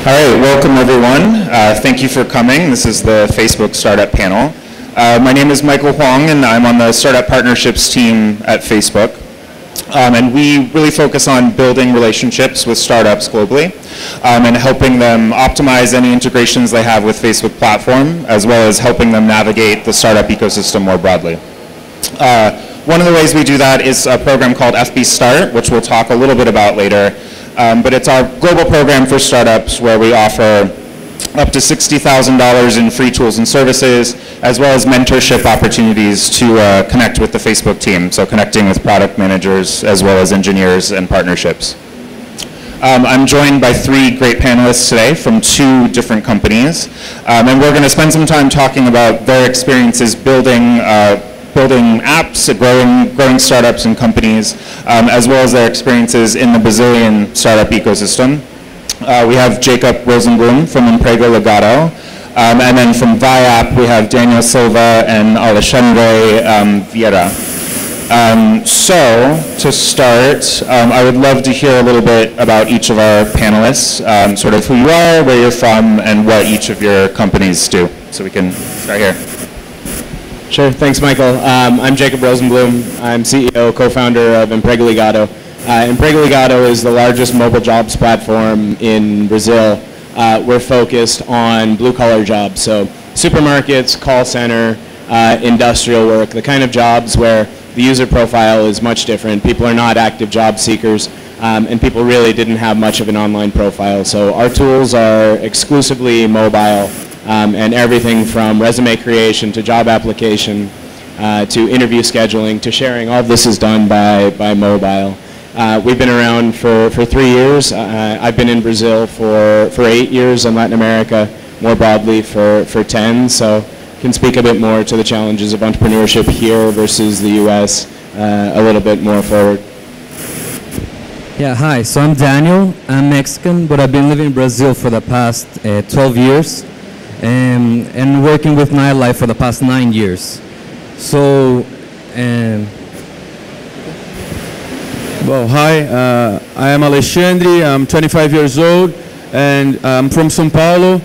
All right, welcome everyone. Thank you for coming. This is the Facebook Startup Panel. My name is Michael Huang and I'm on the Startup Partnerships team at Facebook. And we really focus on building relationships with startups globally and helping them optimize any integrations they have with Facebook platform, as well as helping them navigate the startup ecosystem more broadly. One of the ways we do that is a program called FbStart, which we'll talk a little bit about later. But it's our global program for startups where we offer up to $60,000 in free tools and services, as well as mentorship opportunities to connect with the Facebook team, so connecting with product managers as well as engineers and partnerships. I'm joined by three great panelists today from two different companies, and we're going to spend some time talking about their experiences building apps, growing startups and companies, as well as their experiences in the Brazilian startup ecosystem. We have Jacob Rosenblum from Emprego Legado, and then from Viap we have Daniel Silva and Alexandre Vieira. So to start, I would love to hear a little bit about each of our panelists, sort of who you are, where you're from, and what each of your companies do. So we can start here. Sure, thanks Michael. I'm Jacob Rosenblum. I'm CEO, co-founder of Emprego Legado. Emprego Legado is the largest mobile jobs platform in Brazil. We're focused on blue-collar jobs, so supermarkets, call center, industrial work, the kind of jobs where the user profile is much different. People are not active job seekers, and people really didn't have much of an online profile. So our tools are exclusively mobile. And everything from resume creation to job application to interview scheduling to sharing, all of this is done by mobile. We've been around for 3 years. I've been in Brazil for 8 years, and Latin America more broadly for 10, so can speak a bit more to the challenges of entrepreneurship here versus the US a little bit more forward. Yeah, hi, so I'm Daniel. I'm Mexican, but I've been living in Brazil for the past 12 years. And working with nightlife for the past 9 years. So, well, hi, I am Alexandre. I'm 25 years old, and I'm from São Paulo.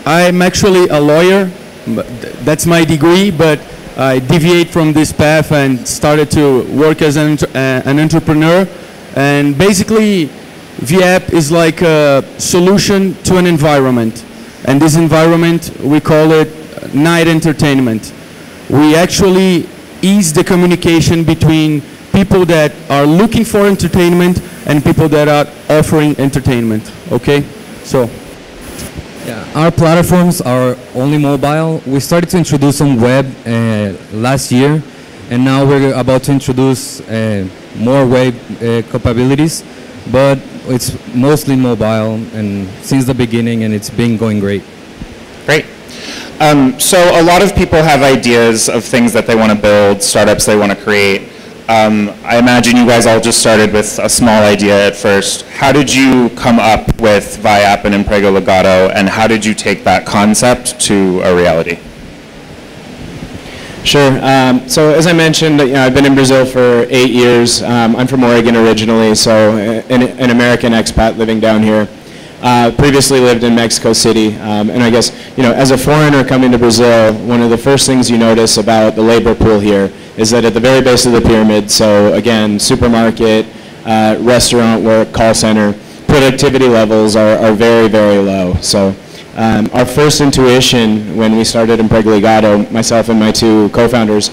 I'm actually a lawyer. That's my degree, but I deviate from this path and started to work as an entrepreneur. And basically, Viap is like a solution to an environment, and this environment, we call it night entertainment. We actually ease the communication between people that are looking for entertainment and people that are offering entertainment, okay? So. Yeah, our platforms are only mobile. We started to introduce on web last year, and now we're about to introduce more web capabilities. But it's mostly mobile and since the beginning, and it's been going great. Great. So a lot of people have ideas of things that they want to build, startups they want to create. I imagine you guys all just started with a small idea at first. How did you come up with Viap and Emprego Legado, and how did you take that concept to a reality? Sure. So as I mentioned, I've been in Brazil for 8 years. I'm from Oregon originally, so an American expat living down here. Previously lived in Mexico City, and I guess as a foreigner coming to Brazil, one of the first things you notice about the labor pool here is that at the very base of the pyramid, so again, supermarket, restaurant work, call center, productivity levels are very, very low. So. Our first intuition when we started Emprego Legado, myself and my two co-founders,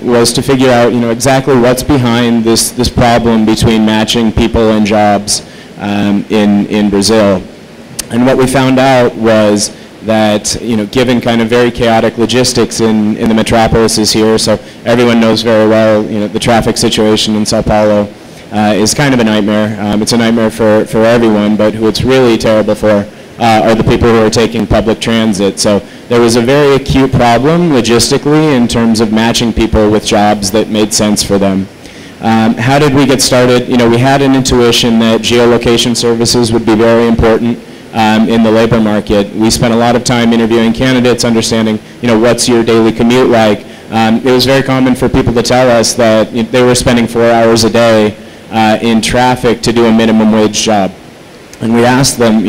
was to figure out exactly what's behind this problem between matching people and jobs in Brazil. And what we found out was that given kind of very chaotic logistics in the metropolises here, so everyone knows very well the traffic situation in Sao Paulo is kind of a nightmare. It's a nightmare for everyone, but who it's really terrible for are the people who are taking public transit. So there was a very acute problem logistically in terms of matching people with jobs that made sense for them. How did we get started? We had an intuition that geolocation services would be very important in the labor market. We spent a lot of time interviewing candidates, understanding what's your daily commute like. It was very common for people to tell us that they were spending 4 hours a day in traffic to do a minimum wage job. And we asked them,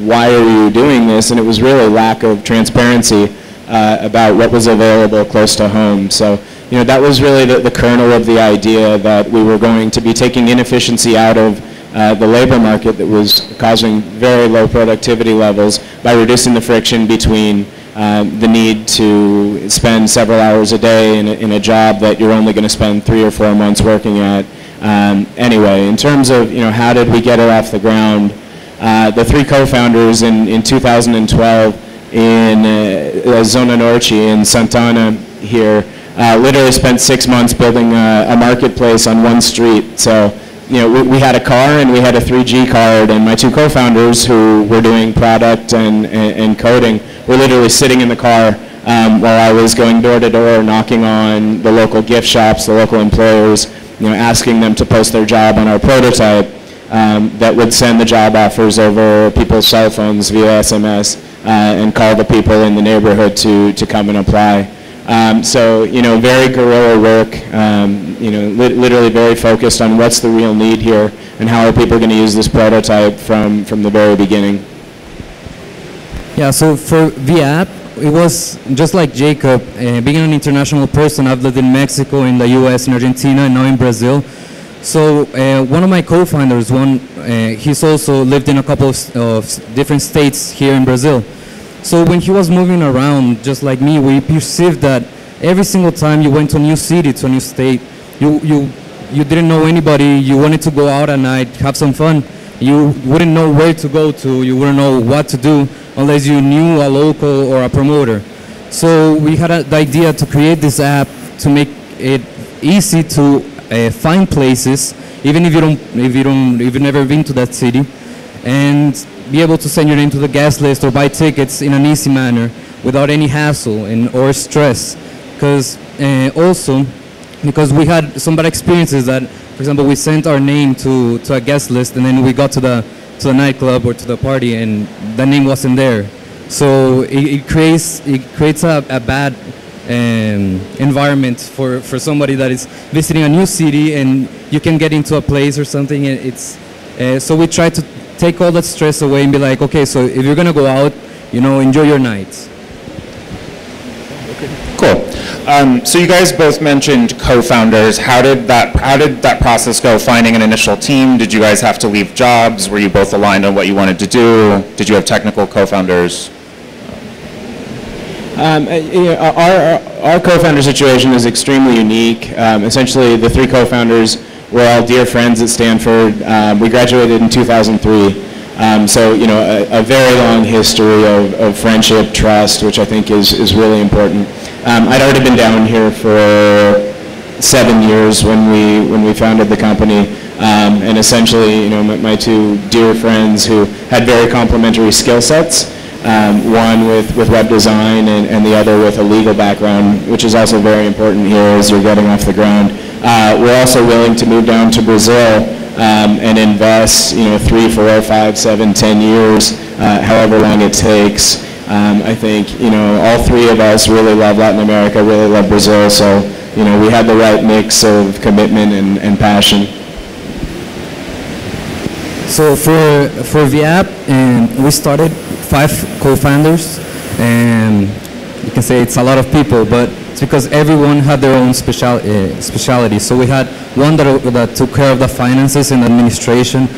why are you doing this? And it was really lack of transparency about what was available close to home. So, that was really the kernel of the idea, that we were going to be taking inefficiency out of the labor market that was causing very low productivity levels by reducing the friction between the need to spend several hours a day in a job that you're only going to spend 3 or 4 months working at. Anyway, in terms of how did we get it off the ground, the 3 co-founders in 2012 in Zona Norte in Santana here literally spent 6 months building a marketplace on one street. So we had a car and we had a 3G card, and my 2 co-founders who were doing product and coding were literally sitting in the car while I was going door to door, knocking on the local gift shops, the local employers, asking them to post their job on our prototype that would send the job offers over people's cell phones via SMS and call the people in the neighborhood to come and apply. So, very guerrilla work, literally very focused on what's the real need here and how are people going to use this prototype from the very beginning. Yeah, so for the app, it was just like Jacob, being an international person. I've lived in Mexico, in the US, in Argentina, and now in Brazil. So one of my co-founders, he's also lived in a couple of different states here in Brazil. So when he was moving around, just like me, we perceived that every single time you went to a new city, to a new state, you didn't know anybody, you wanted to go out at night, have some fun, you wouldn't know where to go to, you wouldn't know what to do unless you knew a local or a promoter. So we had the idea to create this app to make it easy to find places, even if you've never been to that city, and be able to send your name to the guest list or buy tickets in an easy manner without any hassle or stress. Because because we had some bad experiences that, for example, we sent our name to a guest list and then we got to the nightclub or to the party and the name wasn't there. So it creates a bad environment for somebody that is visiting a new city, and you can get into a place or something, and so we try to take all that stress away and be like, okay, so if you're gonna go out, enjoy your night. Cool. So you guys both mentioned co-founders. How did that process go? Finding an initial team? Did you guys have to leave jobs? Were you both aligned on what you wanted to do? Did you have technical co-founders? Our co-founder situation is extremely unique. Essentially, the 3 co-founders were all dear friends at Stanford. We graduated in 2003. So, a very long history of friendship, trust, which I think is really important. I'd already been down here for 7 years when we founded the company. And essentially, my 2 dear friends who had very complementary skill sets, one with web design and the other with a legal background, which is also very important here as you're getting off the ground. We're also willing to move down to Brazil and invest, 3, 4, 5, 7, 10 years, however long it takes. I think, all 3 of us really love Latin America, really love Brazil, so, we had the right mix of commitment and passion. So for the app, we started 5 co-founders, and you can say it's a lot of people, but it's because everyone had their own specialty. So we had one that took care of the finances and administration.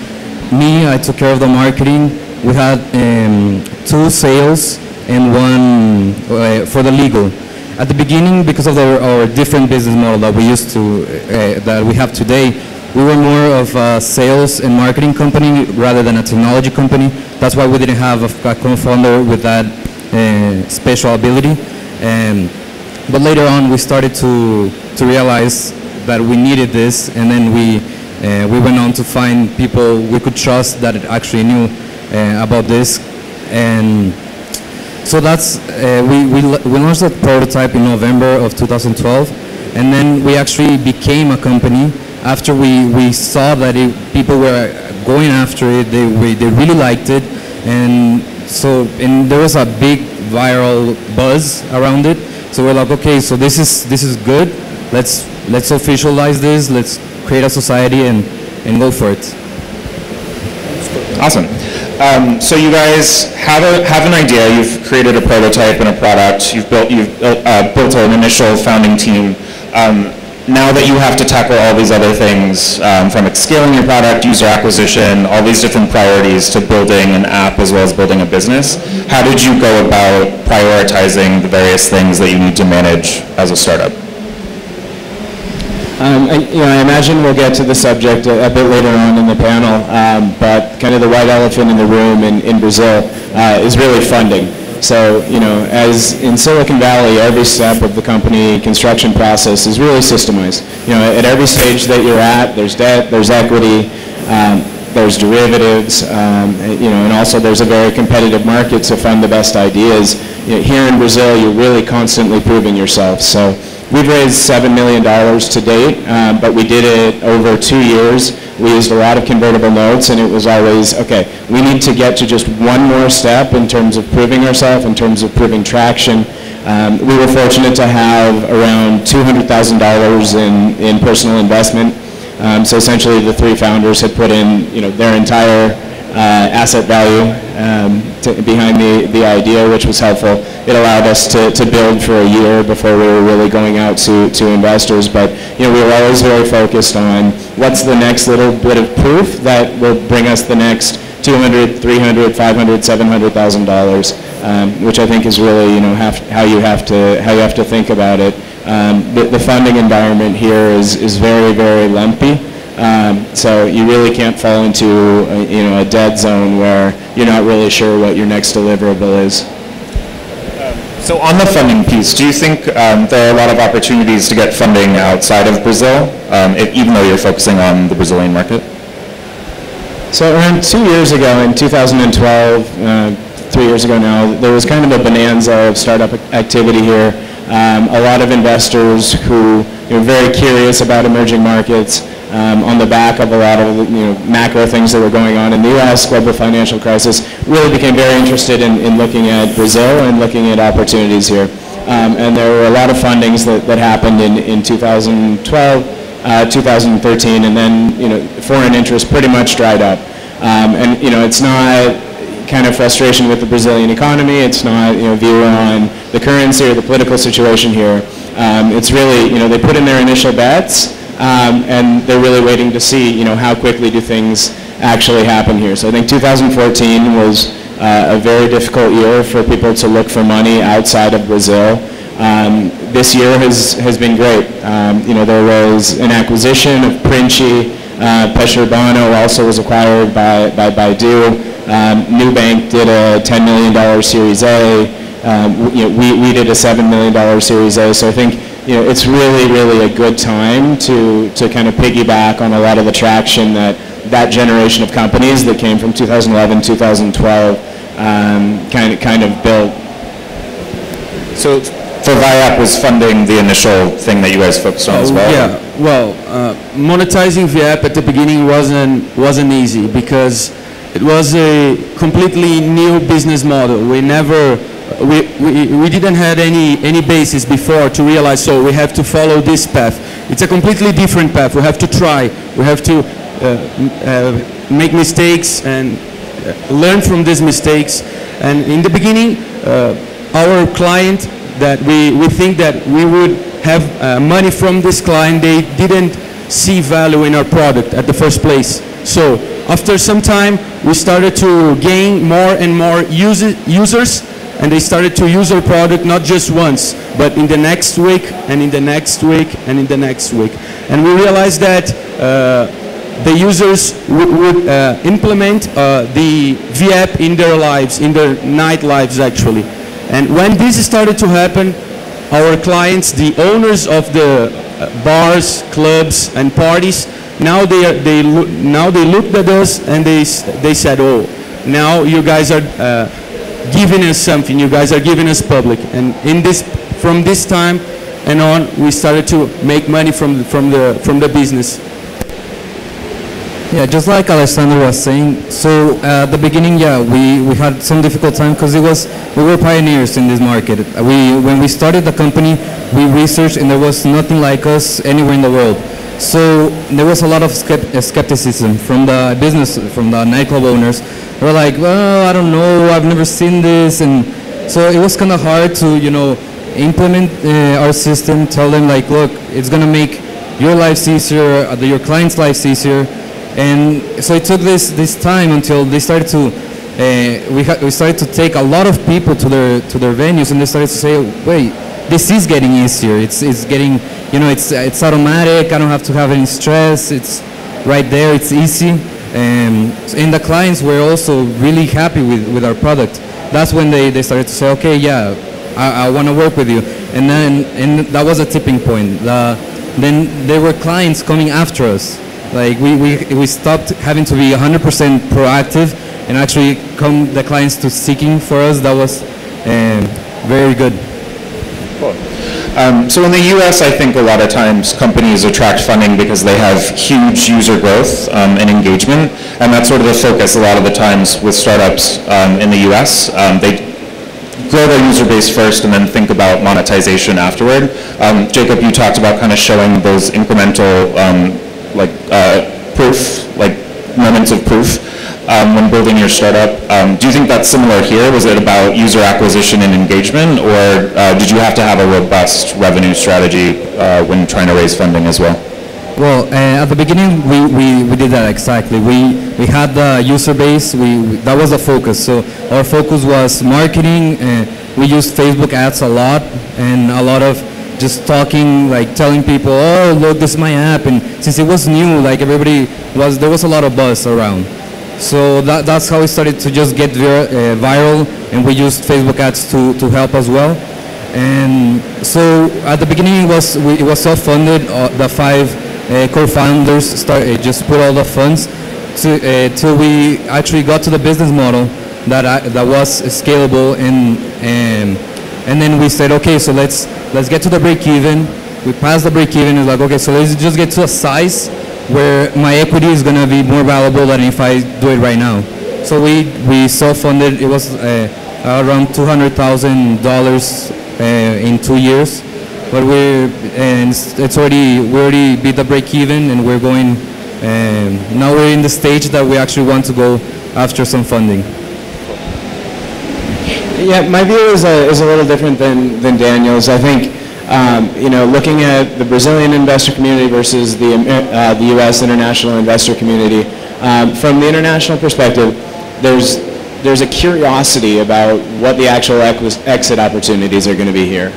Me, I took care of the marketing. We had 2 sales and 1 for the legal. At the beginning, because of our different business model that that we have today, we were more of a sales and marketing company rather than a technology company. That's why we didn't have a co-founder with that special ability. But later on, we started to realize that we needed this, and then we went on to find people we could trust that actually knew about this. And so that's we launched that prototype in November of 2012, and then we actually became a company after we saw that people were going after it. They really liked it, and there was a big viral buzz around it. So we're like, okay, so this is good. Let's officialize this. Let's create a society and go for it. Awesome. So you guys have an idea. You've created a prototype and a product. You've built an initial founding team. Now that you have to tackle all these other things, from scaling your product, user acquisition, all these different priorities to building an app as well as building a business, how did you go about prioritizing the various things that you need to manage as a startup? I imagine we'll get to the subject a bit later on in the panel, but kind of the white elephant in the room in Brazil is really funding. So, as in Silicon Valley, every step of the company construction process is really systemized. At every stage that you're at, there's debt, there's equity, there's derivatives, and also there's a very competitive market to fund the best ideas. Here in Brazil, you're really constantly proving yourself. So we've raised $7 million to date, but we did it over 2 years. We used a lot of convertible notes, and it was always, okay, we need to get to just one more step in terms of proving ourselves, in terms of proving traction. We were fortunate to have around $200,000 in personal investment. So essentially the three founders had put in their entire asset value behind the idea, which was helpful. It allowed us to build for a year before we were really going out to investors. But we were always very focused on what's the next little bit of proof that will bring us the next $200,000, $300,000, $500,000, $700,000, which I think is really how you have to think about it. The funding environment here is very, very lumpy. So you really can't fall into a dead zone where you're not really sure what your next deliverable is. So on the funding piece, do you think there are a lot of opportunities to get funding outside of Brazil, even though you're focusing on the Brazilian market? So around 2 years ago, in 2012, 3 years ago now, there was kind of a bonanza of startup activity here. A lot of investors who were very curious about emerging markets, on the back of a lot of macro things that were going on in the U.S., global financial crisis, really became very interested in looking at Brazil and looking at opportunities here. And there were a lot of fundings that happened in 2012, 2013, and then foreign interest pretty much dried up. And it's not kind of frustration with the Brazilian economy. It's not view on the currency or the political situation here. It's really they put in their initial bets. And they're really waiting to see, how quickly do things actually happen here. So I think 2014 was a very difficult year for people to look for money outside of Brazil. This year has been great. There was an acquisition of Princi. Peixe Urbano also was acquired by Baidu. Nubank did a $10 million Series A. We did a $7 million Series A. So I think it's really, really a good time to kind of piggyback on a lot of the traction that generation of companies that came from 2011, 2012 kind of built. So for VIAP was funding the initial thing that you guys focused on as well? Yeah, well, monetizing VIAP at the beginning wasn't easy because it was a completely new business model. We didn't have any basis before to realize, so we have to follow this path. It's a completely different path. We have to try. We have to make mistakes and learn from these mistakes. And in the beginning, our client that we think that we would have money from this client, they didn't see value in our product at the first place. So after some time, we started to gain more and more users. And they started to use our product not just once, but in the next week, and in the next week, and in the next week. And we realized that the users would implement the VApp in their lives, in their night lives actually. And when this started to happen, our clients, the owners of the bars, clubs, and parties, now they looked at us and they said, oh, now you guys are giving us something, you guys are giving us public. And from this time and on, we started to make money from the business. Yeah, just like Alessandro was saying, so at the beginning, yeah, we had some difficult time because we were pioneers in this market. When we started the company, we researched and there was nothing like us anywhere in the world. So there was a lot of skepticism from the business, from the nightclub owners. They were like, well, I don't know, I've never seen this. And so it was kind of hard to, implement our system, tell them like, look, it's going to make your lives easier, your clients' lives easier. And so it took this time until they started to, we started to take a lot of people to their venues, and they started to say, wait, this is getting easier. It's getting, it's automatic. I don't have to have any stress. It's right there. It's easy. And the clients were also really happy with our product. That's when they started to say, okay, yeah, I want to work with you. And that was a tipping point. Then there were clients coming after us. Like we stopped having to be 100% proactive and actually the clients to seeking for us. That was very good. Cool. So in the US, I think a lot of times companies attract funding because they have huge user growth and engagement, and that's sort of the focus a lot of the times with startups in the US. They grow their user base first and then think about monetization afterward. Jacob, you talked about kind of showing those incremental proof, like moments of proof when building your startup. Do you think that's similar here? Was it about user acquisition and engagement, or did you have to have a robust revenue strategy when trying to raise funding as well? Well, at the beginning, we did that exactly. We had the user base. That was the focus. So our focus was marketing. We used Facebook ads a lot, and a lot of just talking, like telling people, oh, look, this is my app. And since it was new, like there was a lot of buzz around. So that's how we started to just get viral, and we used Facebook ads to help as well. And so at the beginning, it was self-funded. The 5 co-founders just put all the funds till we actually got to the business model that was scalable, and then we said, okay, so let's get to the break even. We passed the break even. It's like, okay, so let's just get to a size where my equity is going to be more valuable than if I do it right now. So we self-funded. It was around $200,000 in 2 years, but we already beat the break even, and we're going. Now we're in the stage that we actually want to go after some funding. Yeah, my view is a little different than Daniel's. I think, looking at the Brazilian investor community versus the U.S. international investor community, from the international perspective, there's a curiosity about what the actual exit opportunities are going to be here.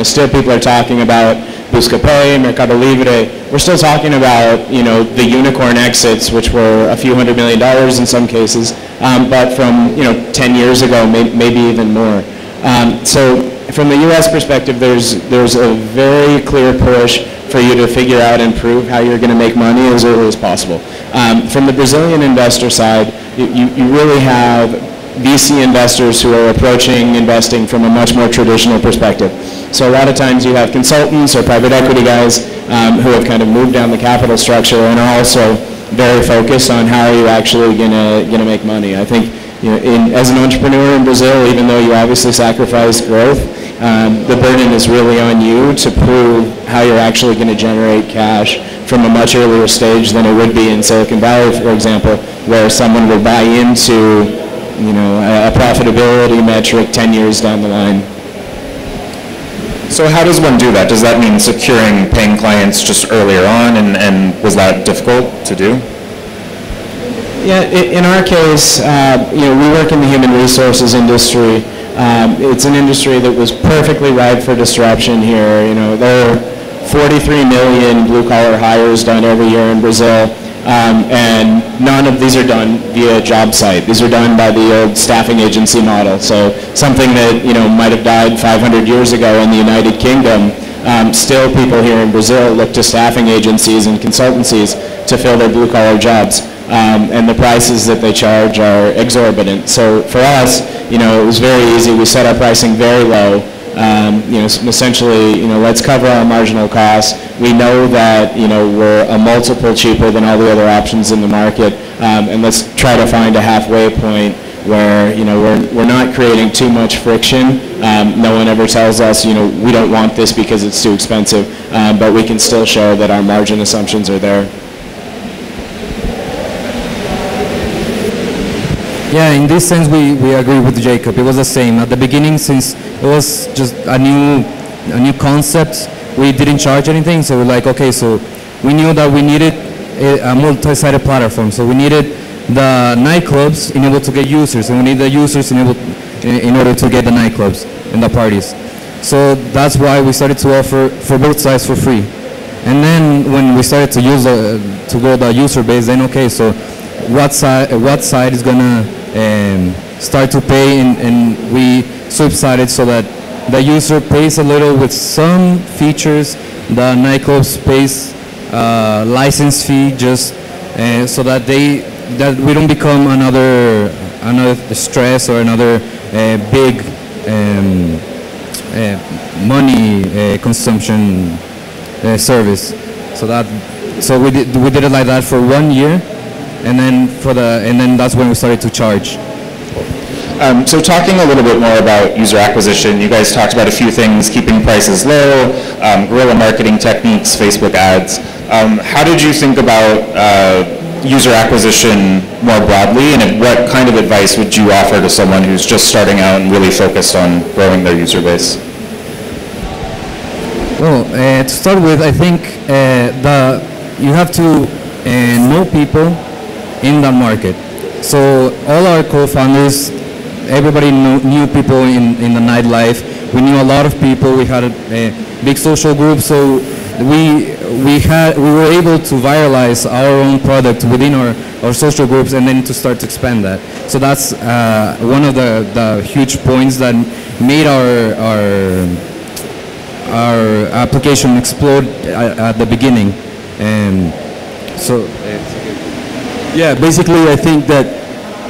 Still people are talking about Buscapay, Mercado Libre. We're still talking about, the unicorn exits, which were a few $100 million in some cases, but from, 10 years ago, maybe even more. So from the U.S. perspective, there's a very clear push for you to figure out and prove how you're going to make money as early as possible. From the Brazilian investor side, you really have VC investors who are approaching investing from a much more traditional perspective. So a lot of times you have consultants or private equity guys who have kind of moved down the capital structure and are also very focused on how are you actually going to make money. I think as an entrepreneur in Brazil, even though you obviously sacrifice growth, the burden is really on you to prove how you're actually going to generate cash from a much earlier stage than it would be in Silicon Valley, for example, where someone will buy into a profitability metric 10 years down the line. So how does one do that? Does that mean securing paying clients just earlier on, and was that difficult to do? Yeah, in our case, we work in the human resources industry. It's an industry that was perfectly ripe for disruption here. There are 43 million blue-collar hires done every year in Brazil, and none of these are done via job site. These are done by the old staffing agency model. So something that might have died 500 years ago in the United Kingdom, still people here in Brazil look to staffing agencies and consultancies to fill their blue-collar jobs. And the prices that they charge are exorbitant. So for us, it was very easy. We set our pricing very low. Essentially, let's cover our marginal costs. We know that, we're a multiple cheaper than all the other options in the market, and let's try to find a halfway point where we're not creating too much friction. No one ever tells us we don't want this because it's too expensive, but we can still show that our margin assumptions are there. Yeah, in this sense, we agree with Jacob. It was the same at the beginning, since it was just a new concept. We didn't charge anything, so we're like, okay, so we knew that we needed a multi-sided platform. So we needed the nightclubs in order to get users, and we need the users in order to get the nightclubs and the parties. So that's why we started to offer for both sides for free. And then when we started to use to grow the user base, then okay, so what side is gonna start to pay, and we subsided so that the user pays a little with some features, the nightclubs pays license fee, just so that we don't become another stress or another big money consumption service. So we did it like that for 1 year. And then that's when we started to charge. So talking a little bit more about user acquisition, you guys talked about a few things: keeping prices low, guerrilla marketing techniques, Facebook ads. How did you think about user acquisition more broadly, and what kind of advice would you offer to someone who's just starting out and really focused on growing their user base? Well, to start with, I think you have to know people in the market. So all our co-founders, everybody knew people in the nightlife. We knew a lot of people. We had a big social group, so we were able to viralize our own product within our social groups, and then to start to expand that. So that's one of the huge points that made our application explode at the beginning. Yeah, basically I think that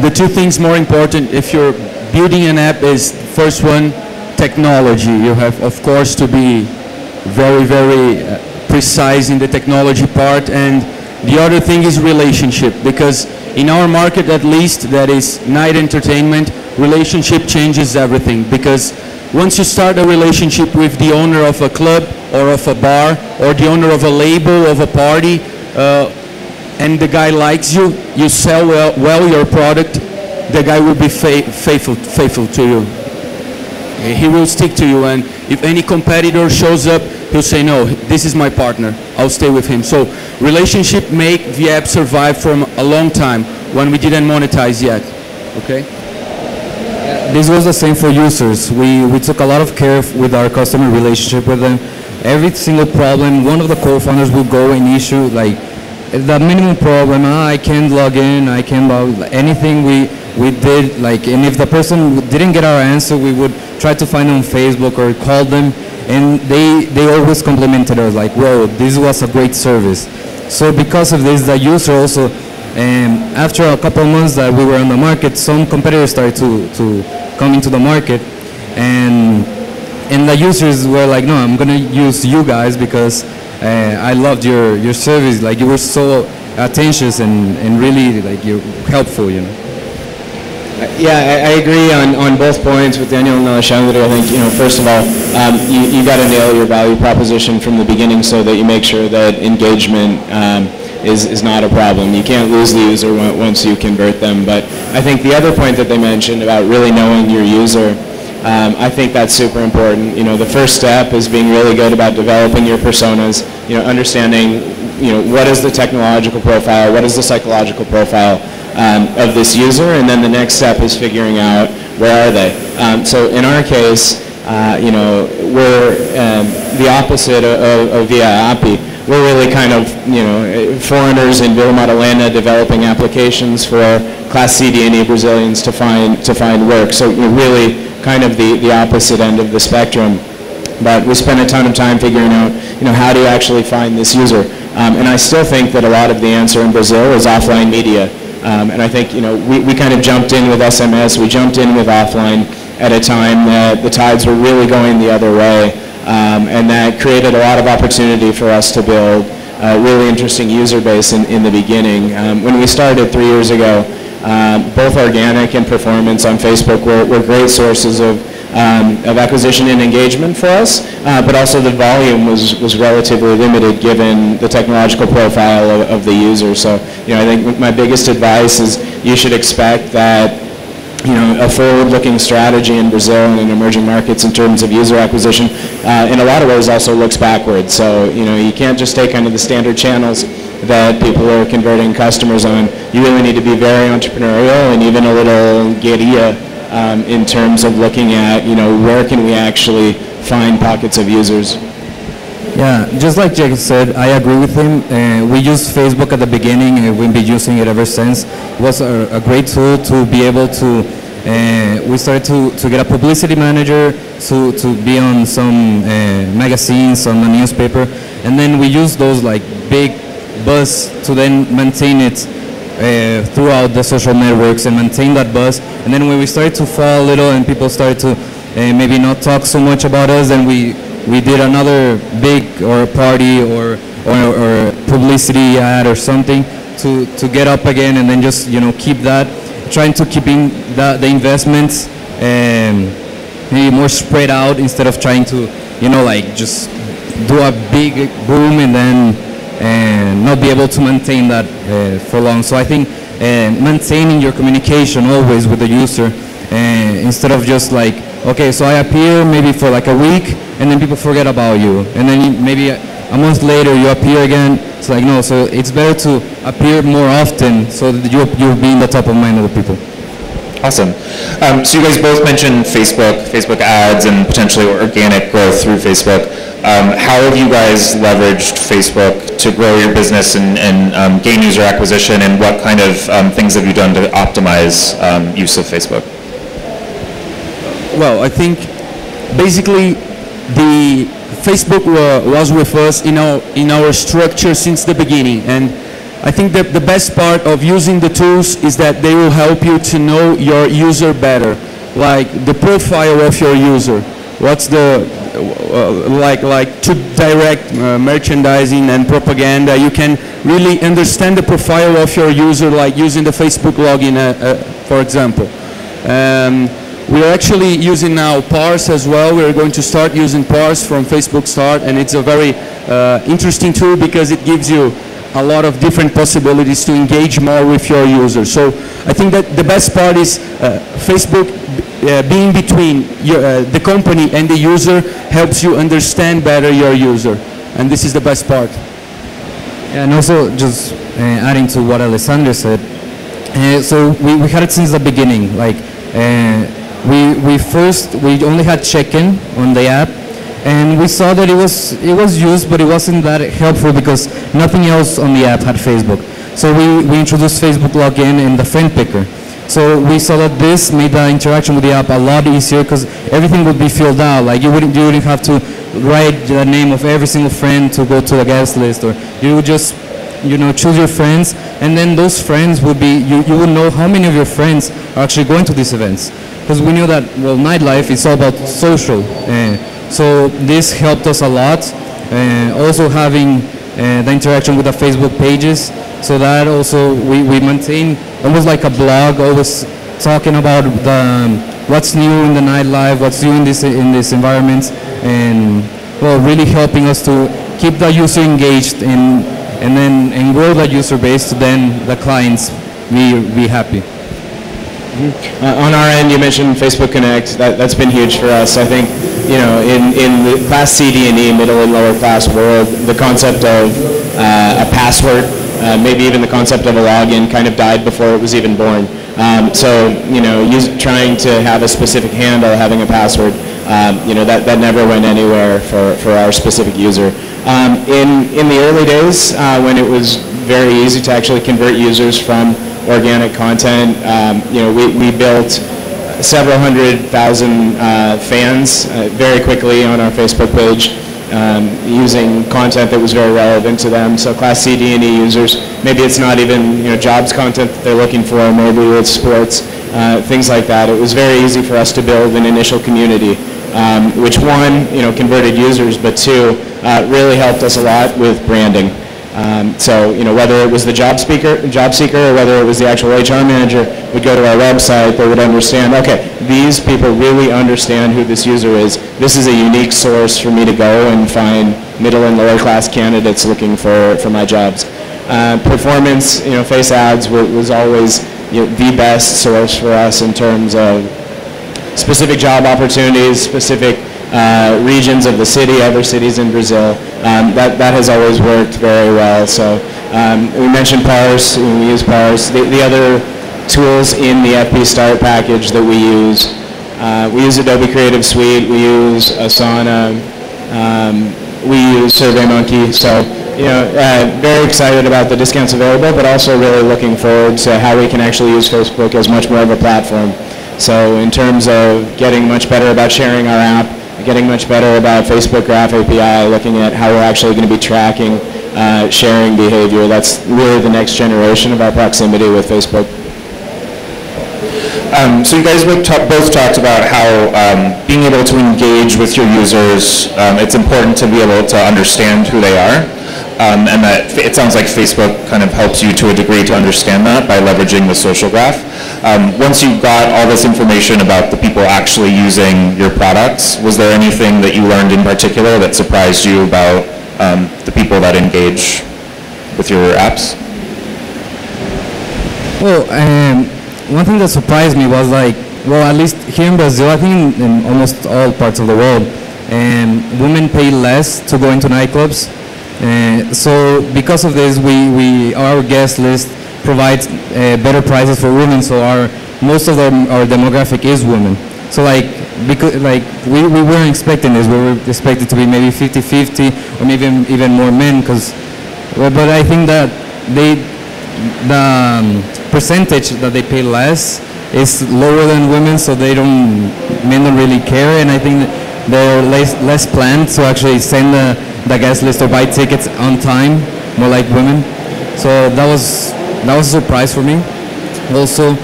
the two things more important if you're building an app is, first one, technology. You have, of course, to be very, very precise in the technology part, and the other thing is relationship, because in our market, at least, that is night entertainment, relationship changes everything, because once you start a relationship with the owner of a club or of a bar or the owner of a label of a party, and the guy likes you, you sell well your product, the guy will be faithful to you. He will stick to you, and if any competitor shows up, he'll say, no, this is my partner, I'll stay with him. So relationship make the app survive for a long time when we didn't monetize yet, okay? This was the same for users. We took a lot of care with our customer relationship with them. Every single problem, one of the co-founders would go and issue like the minimum problem. I can't log in, I can't log anything we did, like, and if the person didn't get our answer, we would try to find them on Facebook or call them, and they always complimented us like, whoa, this was a great service. So because of this, the user also, after a couple of months that we were on the market, some competitors started to come into the market, and the users were like, no, I'm gonna use you guys because I loved your service. Like, you were so attentive and really, like, you're helpful, you know. Yeah, I agree on both points with Daniel and Alexandre. I think, first of all, you got to nail your value proposition from the beginning so that you make sure that engagement is not a problem. You can't lose the user once you convert them. But I think the other point that they mentioned about really knowing your user, I think that's super important. The first step is being really good about developing your personas, understanding, what is the technological profile, what is the psychological profile of this user, and then the next step is figuring out where are they. So in our case, we're the opposite of Via API. We're really kind of, foreigners in Vila Madalena developing applications for Class C D&E Brazilians to find work. So really kind of the opposite end of the spectrum. But we spent a ton of time figuring out, how do you actually find this user? And I still think that a lot of the answer in Brazil is offline media. And I think, we kind of jumped in with SMS, we jumped in with offline at a time that the tides were really going the other way. And that created a lot of opportunity for us to build a really interesting user base in the beginning. When we started 3 years ago, both organic and performance on Facebook were great sources of acquisition and engagement for us, but also the volume was relatively limited given the technological profile of the user. So, I think my biggest advice is you should expect that a forward-looking strategy in Brazil and in emerging markets in terms of user acquisition, in a lot of ways also looks backwards. So, you can't just take kind of the standard channels that people are converting customers on. You really need to be very entrepreneurial and even a little guerrilla in terms of looking at, where can we actually find pockets of users. Yeah, just like Jake said, I agree with him. We used Facebook at the beginning, and we've been using it ever since. It was a great tool to be able to, we started to get a publicity manager, to be on some magazines, on the newspaper, and then we used those like big buzz to then maintain it throughout the social networks and maintain that buzz. And then when we started to fall a little and people started to maybe not talk so much about us, and we did another big or party or publicity ad or something to get up again, and then just keep that, trying to keeping the investments maybe more spread out instead of trying to like just do a big boom and then not be able to maintain that for long. So I think maintaining your communication always with the user instead of just like, okay, so I appear maybe for like a week and then people forget about you, and then maybe a month later you appear again. It's like, no, so it's better to appear more often so that you'll be in the top of mind of the people. Awesome. So you guys both mentioned Facebook ads, and potentially organic growth through Facebook. How have you guys leveraged Facebook to grow your business and gain user acquisition, and what kind of things have you done to optimize use of Facebook? Well, I think basically the Facebook was with us in our structure since the beginning, and I think that the best part of using the tools is that they will help you to know your user better, like the profile of your user. What's the like to direct merchandising and propaganda, you can really understand the profile of your user, like using the Facebook login, for example. We are actually using now Parse as well. We are going to start using Parse from FbStart, and it's a very interesting tool because it gives you a lot of different possibilities to engage more with your user. So I think that the best part is Facebook being between the company and the user helps you understand better your user, and this is the best part. Yeah, and also just adding to what Alessandro said, so we had it since the beginning. Like we only had check-in on the app, and we saw that it was used, but it wasn't that helpful because nothing else on the app had Facebook. So we introduced Facebook login and the friend picker. So we saw that this made the interaction with the app a lot easier because everything would be filled out. Like you wouldn't have to write the name of every single friend to go to the guest list, or you would just choose your friends, and then those friends would be, you would know how many of your friends are actually going to these events. Because we knew that, well, nightlife is all about social. So this helped us a lot. Also having the interaction with the Facebook pages, so that also we maintain almost like a blog, always talking about what's new in the nightlife, what's new in this environment, and well, really helping us to keep the user engaged and grow that user base, to then the clients be happy. On our end, you mentioned Facebook Connect. That's been huge for us. I think, in the class C, D, and E, middle and lower class world, the concept of a password, maybe even the concept of a login, kind of died before it was even born. So, trying to have a specific handle, having a password, that never went anywhere for our specific user. In the early days, when it was very easy to actually convert users from organic content, we built several 100,000 fans very quickly on our Facebook page, using content that was very relevant to them. So class C, D, and E users, maybe it's not even jobs content that they're looking for, maybe it's sports, things like that. It was very easy for us to build an initial community, which one, converted users, but two, really helped us a lot with branding. So, whether it was the job seeker, or whether it was the actual HR manager, would go to our website, they would understand, okay, these people really understand who this user is. This is a unique source for me to go and find middle and lower class candidates looking for my jobs. Performance, face ads was always the best source for us in terms of specific job opportunities, specific regions of the city, other cities in Brazil. That has always worked very well. So we mentioned Parse, we use Parse. The other tools in the FbStart package that we use Adobe Creative Suite, we use Asana, we use SurveyMonkey. So very excited about the discounts available, but also really looking forward to how we can actually use Facebook as much more of a platform. So in terms of getting much better about sharing our app, getting much better about Facebook Graph API, looking at how we're actually going to be tracking sharing behavior. That's really the next generation of our proximity with Facebook. So you guys both talked about how being able to engage with your users, it's important to be able to understand who they are. And that it sounds like Facebook kind of helps you to a degree to understand that by leveraging the social graph. Once you got all this information about the people actually using your products, was there anything that you learned in particular that surprised you about the people that engage with your apps? Well, one thing that surprised me was at least here in Brazil, I think in almost all parts of the world, women pay less to go into nightclubs. So because of this, our guest list provides better prices for women. So most of our demographic is women. So because we weren't expecting this. We were expected to be maybe 50-50 or maybe even more men. But I think that the percentage that they pay less is lower than women. So men don't really care. And I think they're less planned to actually send the guest list or buy tickets on time, more like women. So that was a surprise for me. Also,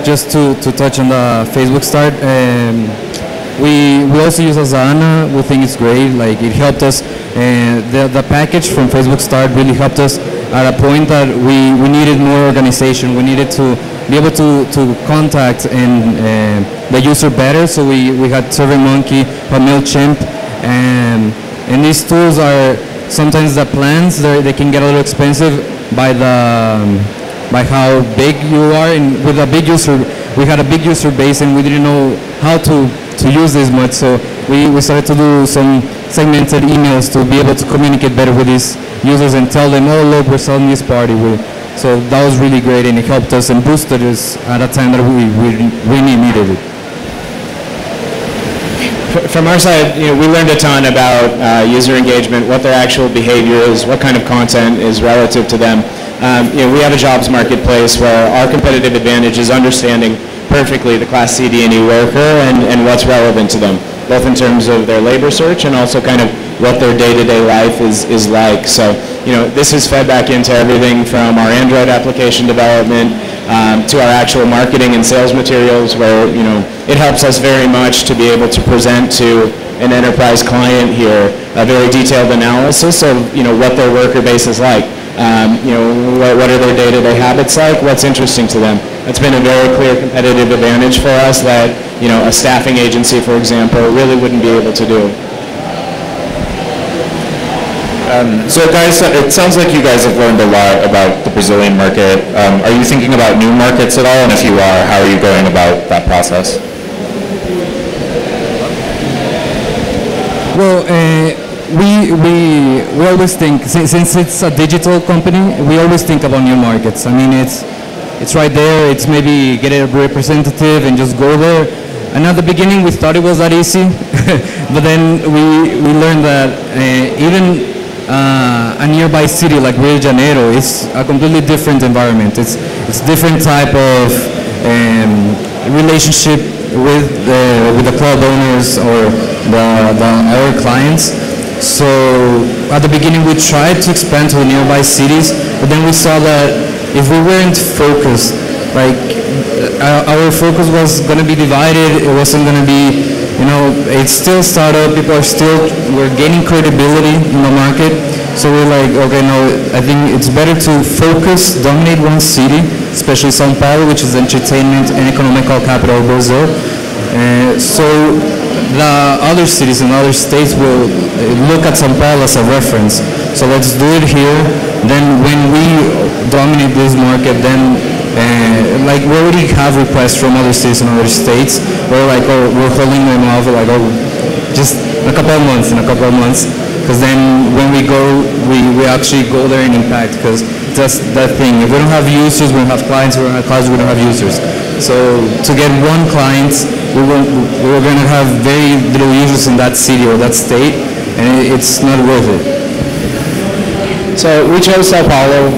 just to touch on the Facebook Start, we also use Asana. We think it's great. It helped us. The package from Facebook Start really helped us at a point that we needed more organization. We needed to be able to contact the user better. So we had SurveyMonkey, MailChimp, and these tools are sometimes the plans they can get a little expensive by how big you are. And with a big user, we had a big user base and we didn't know how to use this much. So we started to do some segmented emails to be able to communicate better with these users and tell them, oh look, we're selling this party. So that was really great, and it helped us and boosted us at a time that we really needed it. From our side, we learned a ton about user engagement, what their actual behavior is, what kind of content is relative to them. We have a jobs marketplace where our competitive advantage is understanding perfectly the Class C D&E worker and what's relevant to them, both in terms of their labor search and also kind of what their day-to-day life is like. So, this is fed back into everything from our Android application development to our actual marketing and sales materials, where it helps us very much to be able to present to an enterprise client here a very detailed analysis of what their worker base is like. What are their day-to-day habits like? What's interesting to them? It's been a very clear competitive advantage for us that a staffing agency, for example, really wouldn't be able to do. So guys, it sounds like you guys have learned a lot about the Brazilian market. Are you thinking about new markets at all? And if you are, how are you going about that process? Well, we always think, since it's a digital company, we always think about new markets. I mean, it's right there. It's maybe get a representative and just go there. And at the beginning, we thought it was that easy, but then we learned that even a nearby city like Rio de Janeiro is a completely different environment. It's different type of relationship with the club owners or our clients. So at the beginning we tried to expand to the nearby cities, but then we saw that if we weren't focused, our focus was going to be divided. It wasn't going to be, it's still startup. People we're gaining credibility in the market, So we're like, okay, no, I think it's better to focus, dominate one city, especially São Paulo, which is the entertainment and economical capital of Brazil. So the other cities and other states will look at São Paulo as a reference. So let's do it here. Then when we dominate this market, then like we already have requests from other cities and other states. We're like, oh, we're holding them off, like, oh, just in a couple of months. Because then when we go, we actually go there and impact, because that's that thing. If we don't have users, we don't have clients. If we don't have clients, we don't have users. So to get one client, we're going to have very little users in that city or that state, and it's not worth it. So we chose Sao Paulo.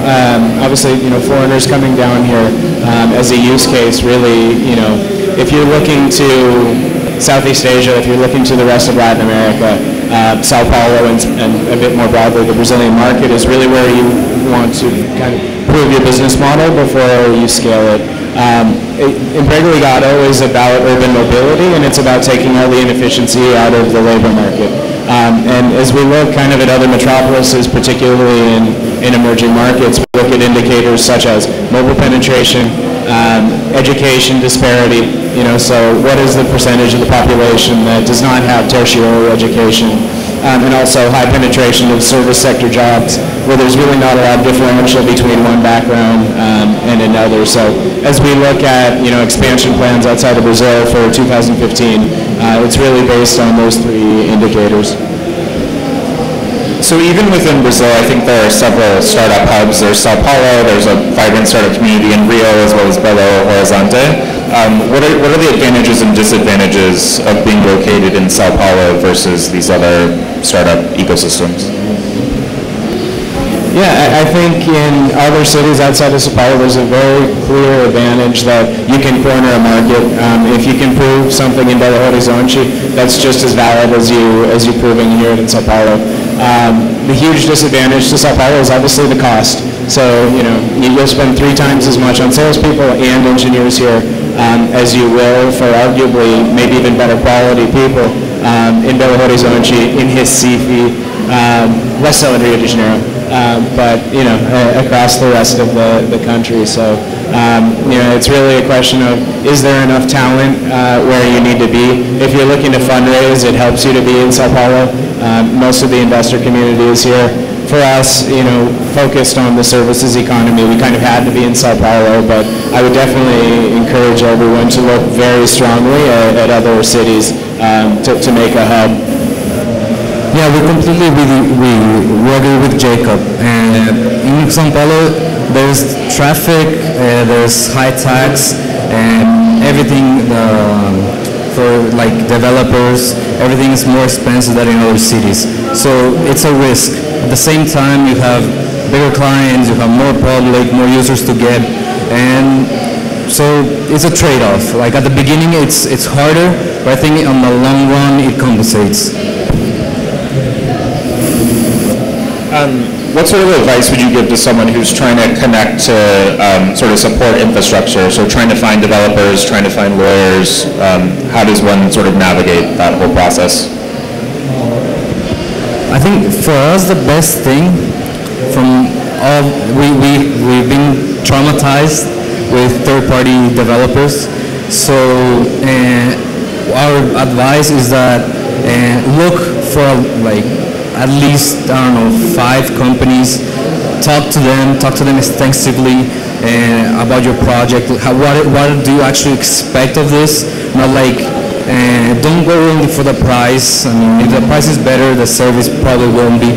Obviously, foreigners coming down here as a use case. Really, if you're looking to Southeast Asia, if you're looking to the rest of Latin America, Sao Paulo and a bit more broadly the Brazilian market is really where you want to kind of prove your business model before you scale it. Emprego Ligado is about urban mobility, and it's about taking all the inefficiency out of the labor market. And as we look kind of at other metropolises, particularly in emerging markets, we look at indicators such as mobile penetration, education disparity, so what is the percentage of the population that does not have tertiary education, and also high penetration of service sector jobs where there's really not a lot of differential between one background and another. So as we look at expansion plans outside of Brazil for 2015, it's really based on those three indicators. So even within Brazil, I think there are several startup hubs. There's Sao Paulo, there's a vibrant startup community in Rio, as well as Belo Horizonte. What are the advantages and disadvantages of being located in Sao Paulo versus these other startup ecosystems? Yeah, I think in other cities outside of Sao Paulo, there's a very clear advantage that you can corner a market. If you can prove something in Belo Horizonte, that's just as valid as you proving here in Sao Paulo. The huge disadvantage to Sao Paulo is obviously the cost. So, you'll spend 3 times as much on salespeople and engineers here as you will for arguably maybe even better quality people in Belo Horizonte, in Recife, less so in Rio de Janeiro, but across the rest of the country. So it's really a question of, is there enough talent where you need to be? If you're looking to fundraise, it helps you to be in Sao Paulo. Most of the investor community is here. For us, focused on the services economy, we kind of had to be in Sao Paulo, but I would definitely encourage everyone to look very strongly at other cities to make a hub. Yeah, we completely we agree with Jacob. And in São Paulo, there's traffic, there's high tax, and everything for like developers, everything is more expensive than in other cities. So it's a risk. At the same time, you have bigger clients, you have more public, more users to get, and so it's a trade-off. Like at the beginning, it's harder, but I think on the long run, it compensates. What sort of advice would you give to someone who's trying to connect to sort of support infrastructure? So trying to find developers, trying to find lawyers. How does one sort of navigate that whole process? I think for us the best thing from all, we've been traumatized with third-party developers. So our advice is that look for like at least, I don't know, 5 companies, talk to them extensively about your project. What do you actually expect of this? Not like, don't go only for the price. I mean, if the price is better, the service probably won't be.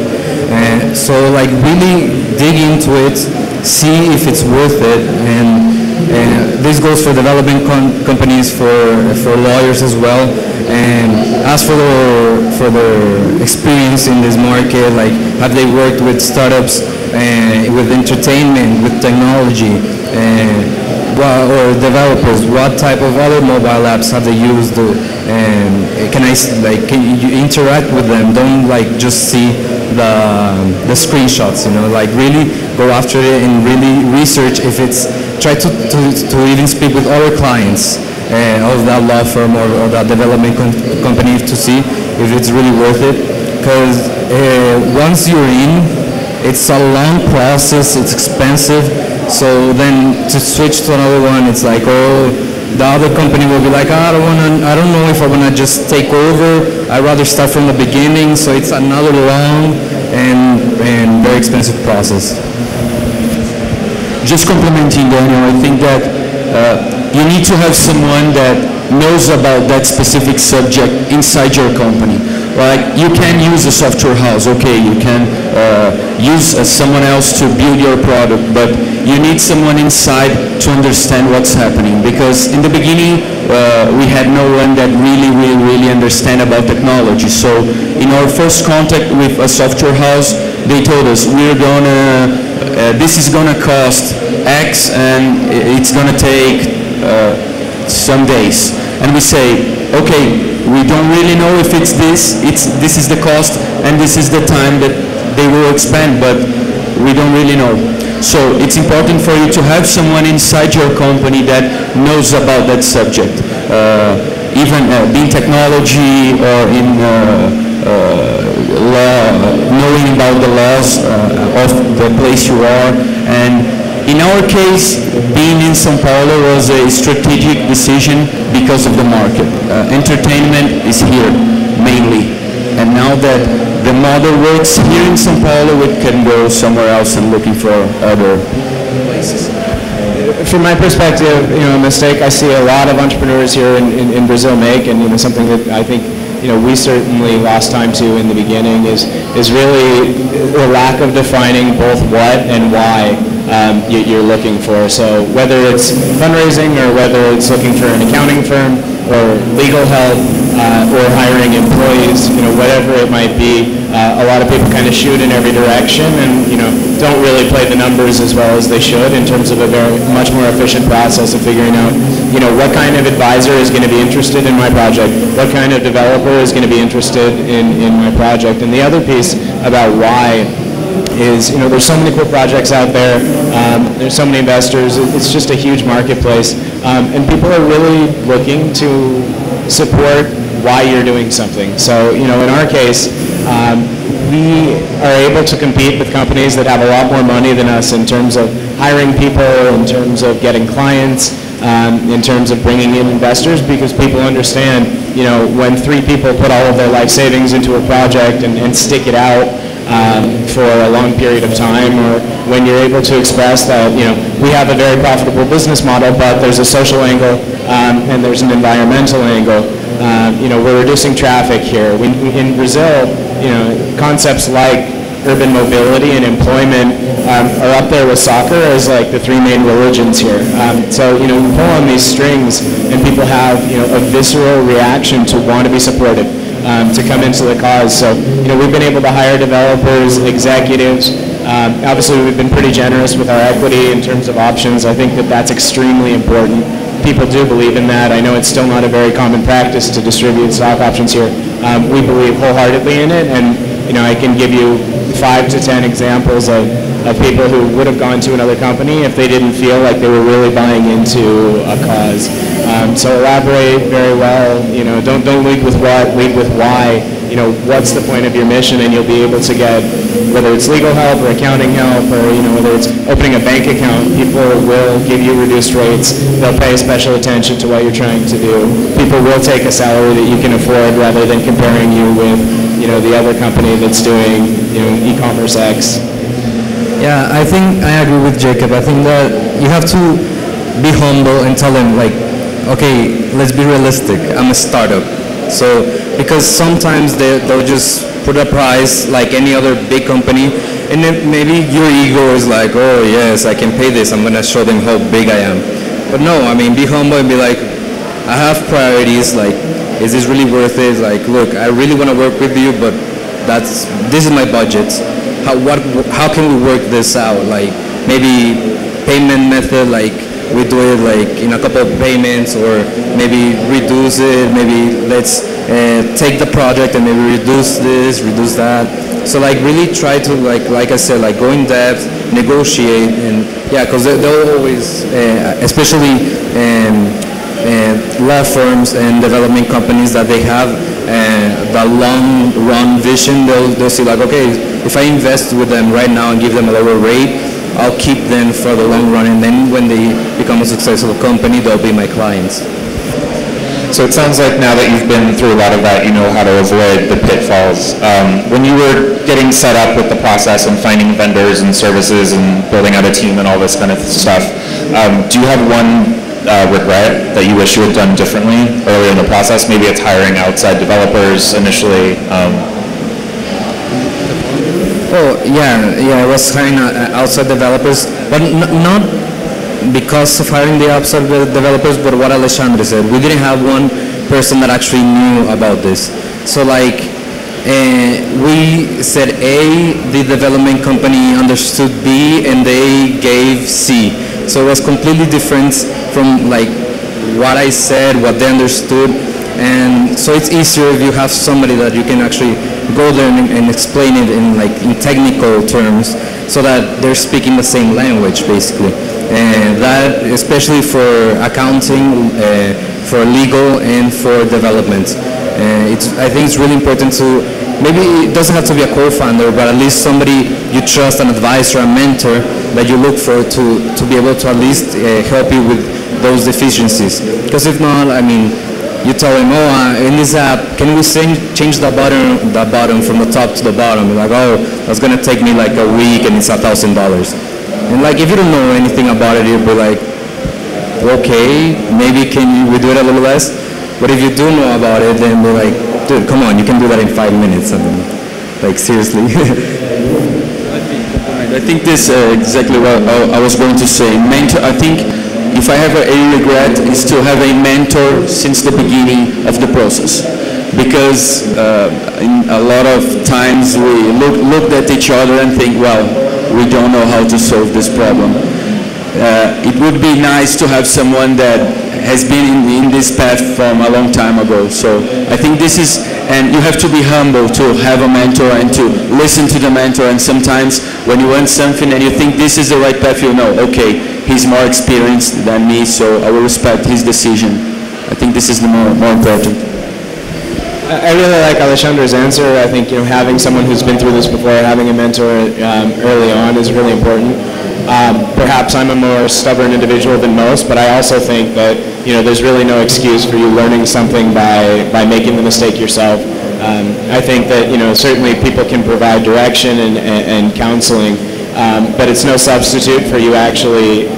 So like really dig into it, see if it's worth it, and this goes for development companies, for lawyers as well. And ask for their experience in this market, like have they worked with startups, with entertainment, with technology, or developers, what type of other mobile apps have they used, can you interact with them? Don't like just see the screenshots, like really go after it and really research if it's, try to even speak with other clients of that law firm or that development company to see if it's really worth it. Because once you're in, it's a long process, it's expensive. So then to switch to another one, it's like, oh, the other company will be like, oh, I don't know if I wanna just take over. I'd rather start from the beginning. So it's another long and very expensive process. Just complementing Daniel, I think that you need to have someone that knows about that specific subject inside your company. Like, you can use a software house, okay, you can use someone else to build your product, but you need someone inside to understand what's happening, because in the beginning we had no one that really understand about technology. So in our first contact with a software house, they told us, this is gonna cost X and it's gonna take some days. And we say, okay, we don't really know if it's this is the cost and this is the time that they will expand, but we don't really know. So it's important for you to have someone inside your company that knows about that subject, even in technology or in law, knowing about the laws of the place you are. And in our case, being in São Paulo was a strategic decision because of the market. Entertainment is here, mainly. And now that the model works here in São Paulo, we can go somewhere else and looking for other places. From my perspective, a mistake I see a lot of entrepreneurs here in Brazil make, and something that I think we certainly lost time to in the beginning is really the lack of defining both what and why you're looking for. So whether it's fundraising or whether it's looking for an accounting firm or legal help or hiring employees, whatever it might be, a lot of people kind of shoot in every direction and don't really play the numbers as well as they should in terms of a much more efficient process of figuring out what kind of advisor is going to be interested in my project, what kind of developer is going to be interested in my project. And the other piece about why is, there's so many cool projects out there, there's so many investors, it's just a huge marketplace, and people are really looking to support why you're doing something. So, in our case, we are able to compete with companies that have a lot more money than us in terms of hiring people, in terms of getting clients, in terms of bringing in investors, because people understand, when 3 people put all of their life savings into a project and stick it out for a long period of time, or when you're able to express that, we have a very profitable business model, but there's a social angle and there's an environmental angle. We're reducing traffic here. In Brazil, concepts like urban mobility and employment are up there with soccer as like the 3 main religions here. So you pull on these strings and people have a visceral reaction to want to be supported, to come into the cause. So we've been able to hire developers, executives. Obviously we've been pretty generous with our equity in terms of options. I think that that's extremely important. People do believe in that. I know it's still not a very common practice to distribute stock options here. We believe wholeheartedly in it, and I can give you 5 to 10 examples of people who would have gone to another company if they didn't feel like they were really buying into a cause. So elaborate very well. Don't lead with what, lead with why. What's the point of your mission, and you'll be able to get, whether it's legal help or accounting help, or whether it's opening a bank account, people will give you reduced rates. They'll pay special attention to what you're trying to do. People will take a salary that you can afford rather than comparing you with the other company that's doing e-commerce X. Yeah, I think I agree with Jacob. I think that you have to be humble and tell them, like, okay, let's be realistic. I'm a startup. So, because sometimes they'll just put a price like any other big company, and then maybe your ego is like, oh yes, I can pay this, I'm gonna show them how big I am. But no, I mean, be humble and be like, I have priorities, like, is this really worth it? Like, look, I really wanna work with you, but this is my budget. How can we work this out? Like, maybe payment method, like, we do it like in a couple of payments, or maybe reduce it, maybe let's take the project and maybe reduce this, reduce that. So like really try to, like I said, like go in depth, negotiate, and yeah, because they'll always, especially law firms and development companies that they have the long run vision. They'll see like, okay, if I invest with them right now and give them a lower rate, I'll keep them for the long run, and then when they become a successful company, they'll be my clients. So it sounds like now that you've been through a lot of that, you know how to avoid the pitfalls. When you were getting set up with the process and finding vendors and services and building out a team and all this kind of stuff, do you have one regret that you wish you had done differently earlier in the process? Maybe it's hiring outside developers initially. Oh yeah, I was hiring outside developers, but not because of hiring the outside developers, but what Alexandre said. We didn't have one person that actually knew about this. So like, we said A, the development company understood B, and they gave C. So it was completely different from like what I said, what they understood. And so it's easier if you have somebody that you can actually go there and explain it in technical terms, so that they're speaking the same language basically. And that, especially for accounting, for legal, and for development. I think it's really important to, maybe it doesn't have to be a co-founder, but at least somebody you trust, an advisor, a mentor that you look for to be able to at least help you with those deficiencies. Because if not, I mean, you tell him, oh, in this app, can we change the bottom from the top to the bottom? You're like, oh, that's going to take me like a week and it's $1,000. And like, if you don't know anything about it, you'll be like, okay, maybe we do it a little less? But if you do know about it, then we're like, dude, come on, you can do that in 5 minutes. I mean, like, seriously. I think this exactly what I was going to say. Mentor, I think if I have a regret, is to have a mentor since the beginning of the process. Because in a lot of times we looked at each other and think, well, we don't know how to solve this problem. It would be nice to have someone that has been in this path from a long time ago. So I think this is, and you have to be humble to have a mentor and to listen to the mentor. And sometimes when you want something and you think this is the right path, you know, okay, he's more experienced than me, so I will respect his decision. I think this is the more important. I really like Alexandre's answer. I think having someone who's been through this before, having a mentor early on is really important. Perhaps I'm a more stubborn individual than most, but I also think that there's really no excuse for you learning something by making the mistake yourself. I think that certainly people can provide direction and counseling, but it's no substitute for you actually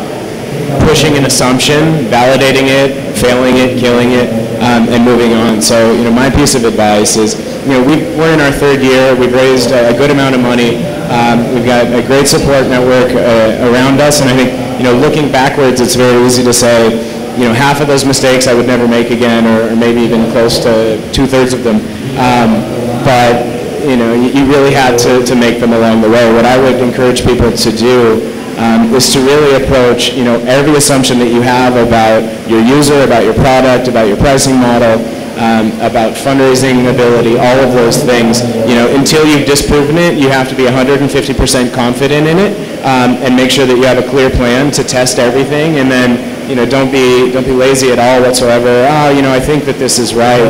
pushing an assumption, validating it, failing it, killing it, and moving on. So, my piece of advice is, we're in our 3rd year. We've raised a good amount of money. We've got a great support network around us, and I think, looking backwards, it's very easy to say, half of those mistakes I would never make again, or maybe even close to 2/3 of them. But you really had to make them along the way. What I would encourage people to do is to really approach, every assumption that you have about your user, about your product, about your pricing model, about fundraising ability, all of those things. Until you've disproven it, you have to be 150% confident in it, and make sure that you have a clear plan to test everything. And then, don't be lazy at all whatsoever. I think that this is right.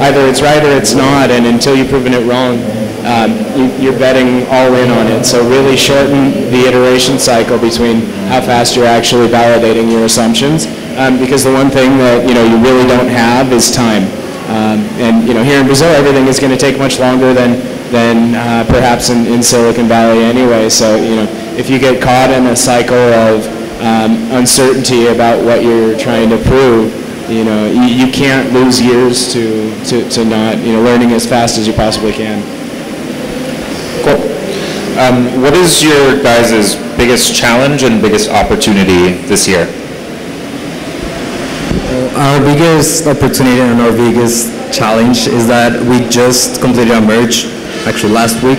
Either it's right or it's not. And until you've proven it wrong, you're betting all in on it. So really shorten the iteration cycle between how fast you're actually validating your assumptions, because the one thing that you really don't have is time. And here in Brazil, everything is going to take much longer than perhaps in Silicon Valley anyway. So if you get caught in a cycle of uncertainty about what you're trying to prove, you can't lose years to not learning as fast as you possibly can. Cool. What is your guys' biggest challenge and biggest opportunity this year? Our biggest opportunity and our biggest challenge is that we just completed a merge, actually last week.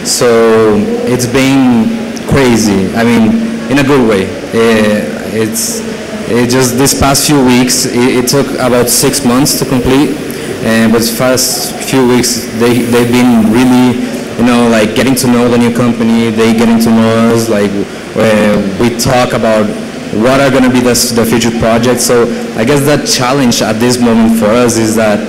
So it's been crazy. I mean, in a good way. It just this past few weeks, it took about 6 months to complete. But the first few weeks, they've been really, getting to know the new company. They getting to know us. Like we talk about what are going to be the future projects. So I guess that challenge at this moment for us is that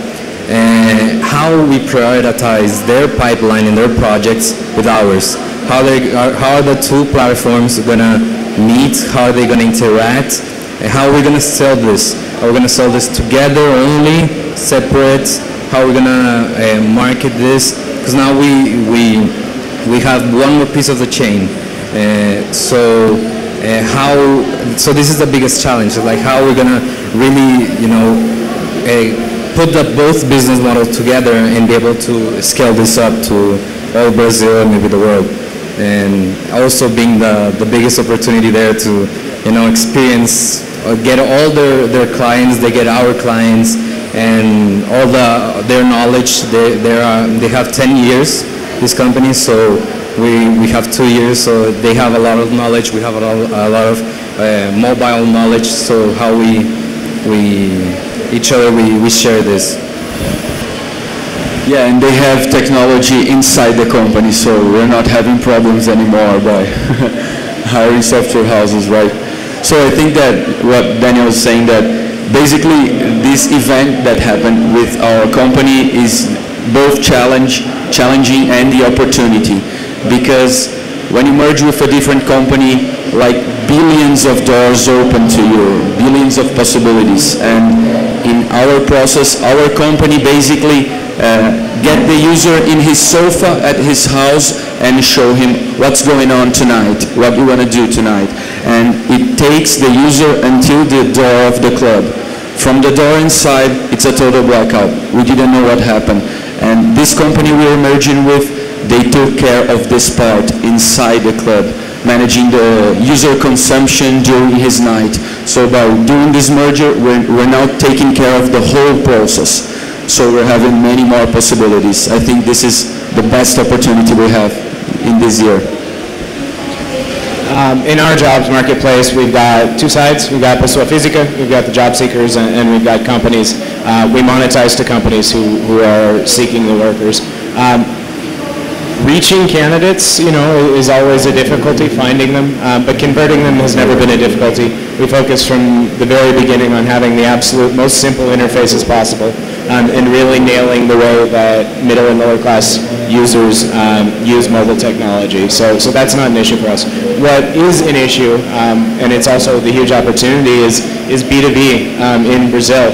how we prioritize their pipeline and their projects with ours. How are the two platforms going to meet? How are they going to interact? And how are we going to sell this? Are we going to sell this together only, separate? How are we going to market this? Because now we have one more piece of the chain. So this is the biggest challenge. Like how we're going to really, put both business models together and be able to scale this up to all Brazil and maybe the world. And also being the biggest opportunity there to, experience, get all their clients, they get our clients, and all their knowledge. They have 10 years, this company, so we have 2 years, so they have a lot of knowledge, we have a lot of mobile knowledge, so how we share this. Yeah, and they have technology inside the company, so we're not having problems anymore by hiring software houses, right? So I think that what Daniel was saying, that basically this event that happened with our company is both challenging and the opportunity, because when you merge with a different company, like billions of doors open to you, billions of possibilities, and in our process, our company basically get the user in his sofa at his house and show him what's going on tonight, what you want to do tonight. And it takes the user until the door of the club. From the door inside, it's a total blackout. We didn't know what happened. And this company we were merging with, they took care of this part inside the club, managing the user consumption during his night. So by doing this merger, we're now taking care of the whole process. So we're having many more possibilities. I think this is the best opportunity we have in this year. In our jobs marketplace, we've got two sides. We've got Pessoa Física, we've got the job seekers, and we've got companies. We monetize to companies who are seeking the workers. Reaching candidates, is always a difficulty, finding them, but converting them has never been a difficulty. We focus from the very beginning on having the absolute most simple interfaces possible, and really nailing the way that middle and lower class users use mobile technology. So that's not an issue for us. What is an issue, and it's also the huge opportunity, is B2B in Brazil.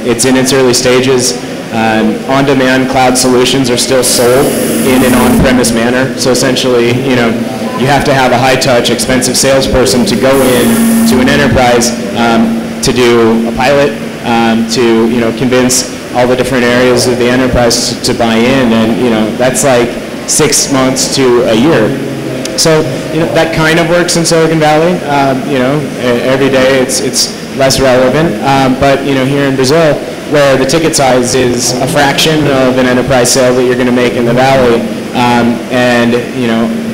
It's in its early stages. On-demand cloud solutions are still sold in an on-premise manner. So essentially, you have to have a high-touch, expensive salesperson to go in to an enterprise to do a pilot, to convince all the different areas of the enterprise to buy in, and that's like 6 months to a year. So that kind of works in Silicon Valley. Every day it's less relevant, but here in Brazil, where the ticket size is a fraction of an enterprise sale that you're going to make in the Valley, and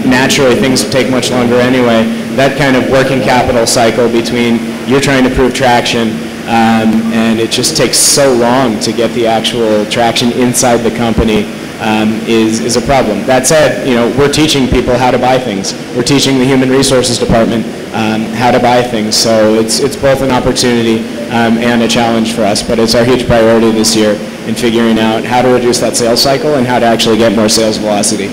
naturally things take much longer anyway. That kind of working capital cycle between you're trying to prove traction, and it just takes so long to get the actual traction inside the company, is a problem. That said, we're teaching people how to buy things. We're teaching the human resources department how to buy things. So it's both an opportunity and a challenge for us, but it's our huge priority this year in figuring out how to reduce that sales cycle and how to actually get more sales velocity.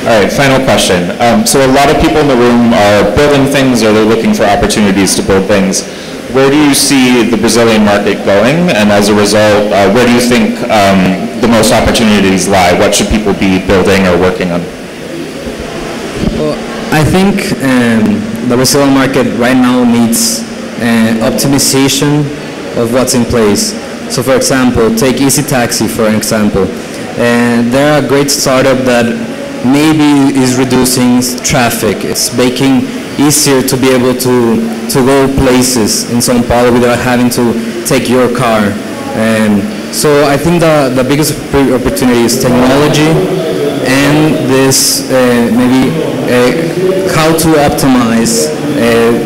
All right, final question. So a lot of people in the room are building things, or they're looking for opportunities to build things. Where do you see the Brazilian market going? And as a result, where do you think the most opportunities lie? What should people be building or working on? Well, I think the Brazilian market right now needs optimization of what's in place. So for example, take Easy Taxi for an example. They're a great startup that maybe is reducing traffic. It's making easier to be able to go places in São Paulo without having to take your car. So I think the biggest opportunity is technology and this maybe how to optimize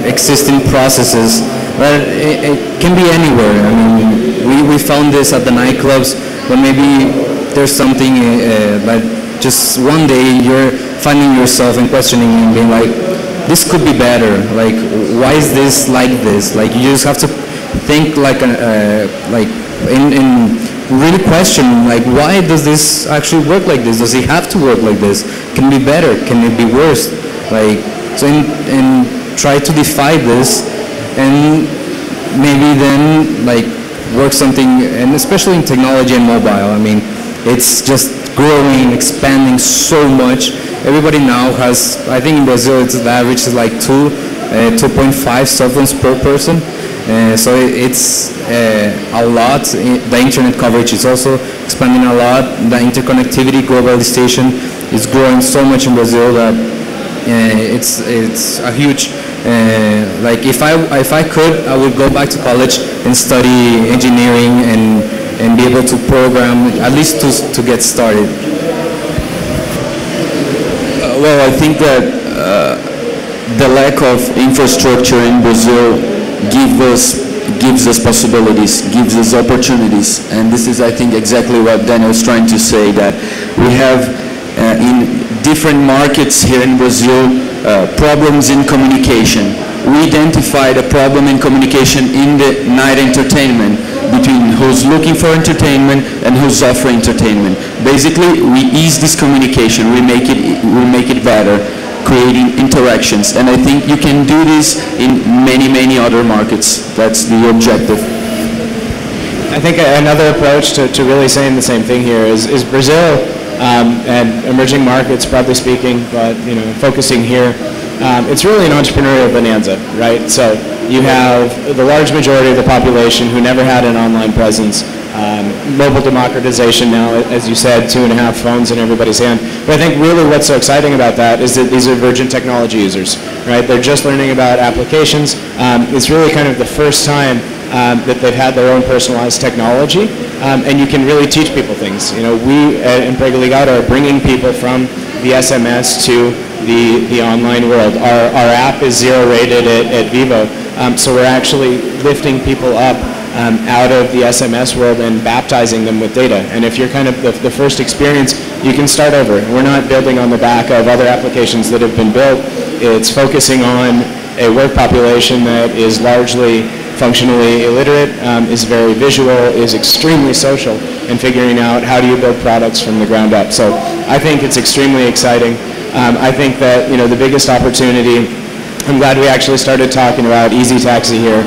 existing processes. But it can be anywhere. I mean, we found this at the nightclubs, but maybe there's something like just one day you're finding yourself and questioning and being like, this could be better. Like, why is this like this? Like, you just have to think like in really question, like, why does this actually work like this? Does it have to work like this? Can it be better? Can it be worse? Like, so and try to defy this, and maybe then like work something, and especially in technology and mobile. I mean, it's just growing, expanding so much. Everybody now has, I think in Brazil, the average is like 2.5 cell phones per person. So it's a lot. The internet coverage is also expanding a lot. The interconnectivity, globalization is growing so much in Brazil that it's a huge. Like if I could, I would go back to college and study engineering and be able to program, at least to get started. Well, I think that the lack of infrastructure in Brazil gives us possibilities, gives us opportunities, and this is, I think, exactly what Daniel is trying to say, that we have in different markets here in Brazil problems in communication. We identified a problem in communication in the night entertainment between who's looking for entertainment and who's offering entertainment. Basically, we ease this communication, we make it better, creating interactions, and I think you can do this in many other markets. That's the objective. I think another approach to really saying the same thing here is Brazil and emerging markets, broadly speaking, but focusing here, it's really an entrepreneurial bonanza, right? So you have the large majority of the population who never had an online presence. Mobile democratization now, as you said, 2.5 phones in everybody's hand. But I think really what's so exciting about that is that these are virgin technology users, right? They're just learning about applications. It's really kind of the first time that they've had their own personalized technology, and you can really teach people things. We in Prega Ligado are bringing people from the SMS to the online world. Our app is 0 rated at Vivo, so we're actually lifting people up out of the SMS world and baptizing them with data. And if you're kind of the first experience, you can start over. We're not building on the back of other applications that have been built. It's focusing on a work population that is largely functionally illiterate, is very visual, is extremely social, and figuring out how do you build products from the ground up. So I think it's extremely exciting. I think that the biggest opportunity, I'm glad we actually started talking about Easy Taxi here.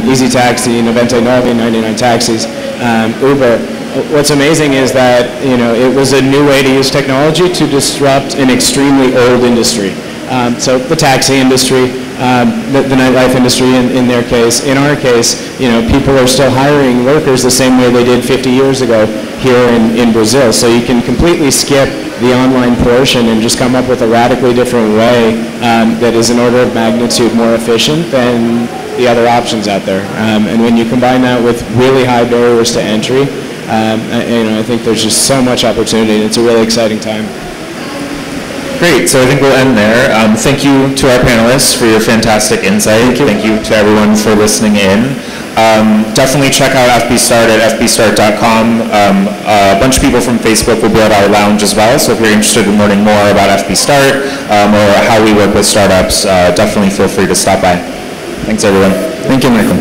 Easy Taxi, 99 taxis, Uber. What's amazing is that it was a new way to use technology to disrupt an extremely old industry. So the taxi industry, the nightlife industry in their case. In our case, people are still hiring workers the same way they did 50 years ago here in Brazil. So you can completely skip the online portion and just come up with a radically different way that is an order of magnitude more efficient than the other options out there. And when you combine that with really high barriers to entry, I think there's just so much opportunity, and it's a really exciting time. Great, so I think we'll end there. Thank you to our panelists for your fantastic insight. Thank you to everyone for listening in. Definitely check out FbStart at FbStart.com. A bunch of people from Facebook will be at our lounge as well, so if you're interested in learning more about FbStart or how we work with startups, definitely feel free to stop by. Thanks, everyone. Thank you, Michael.